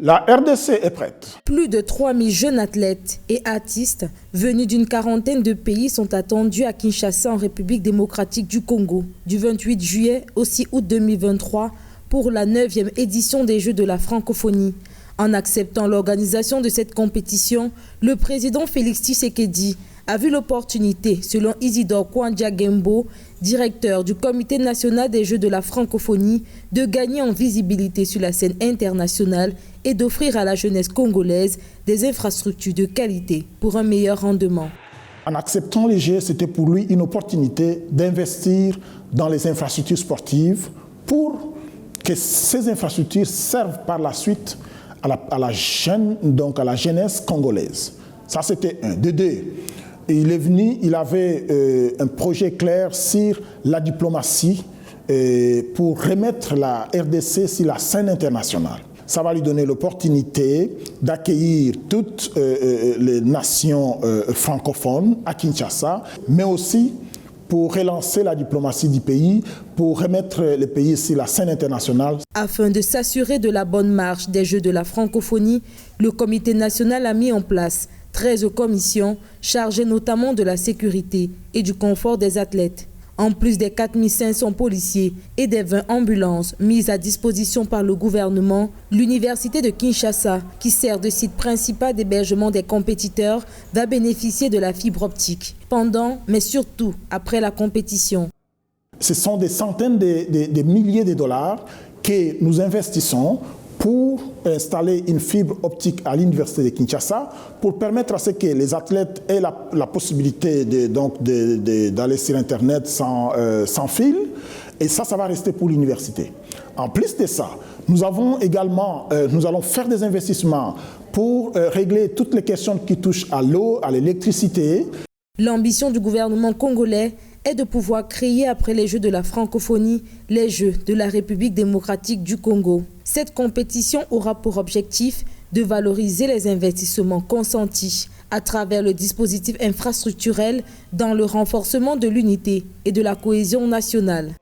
La RDC est prête. Plus de 3000 jeunes athlètes et artistes venus d'une quarantaine de pays sont attendus à Kinshasa en République démocratique du Congo du 28 juillet au 6 août 2023 pour la 9e édition des Jeux de la francophonie. En acceptant l'organisation de cette compétition, le président Félix Tshisekedi a vu l'opportunité, selon Isidore Kouandia-Gembo, directeur du Comité national des Jeux de la francophonie, de gagner en visibilité sur la scène internationale et d'offrir à la jeunesse congolaise des infrastructures de qualité pour un meilleur rendement. En acceptant les Jeux, c'était pour lui une opportunité d'investir dans les infrastructures sportives pour que ces infrastructures servent par la suite à la jeunesse congolaise. Ça, c'était un. De deux, il est venu, il avait un projet clair sur la diplomatie pour remettre la RDC sur la scène internationale. Ça va lui donner l'opportunité d'accueillir toutes les nations francophones à Kinshasa, mais aussi pour relancer la diplomatie du pays, pour remettre le pays sur la scène internationale. Afin de s'assurer de la bonne marche des Jeux de la francophonie, le Comité national a mis en place 13 commissions chargées notamment de la sécurité et du confort des athlètes. En plus des 4500 policiers et des 20 ambulances mises à disposition par le gouvernement, l'université de Kinshasa, qui sert de site principal d'hébergement des compétiteurs, va bénéficier de la fibre optique pendant, mais surtout après la compétition. Ce sont des centaines de milliers de dollars que nous investissons pour installer une fibre optique à l'université de Kinshasa pour permettre à ce que les athlètes aient la possibilité d'aller sur Internet sans fil. Et ça va rester pour l'université. En plus de ça, nous allons faire des investissements pour régler toutes les questions qui touchent à l'eau, à l'électricité. L'ambition du gouvernement congolais est de pouvoir créer après les Jeux de la francophonie les Jeux de la République démocratique du Congo. Cette compétition aura pour objectif de valoriser les investissements consentis à travers le dispositif infrastructurel dans le renforcement de l'unité et de la cohésion nationale.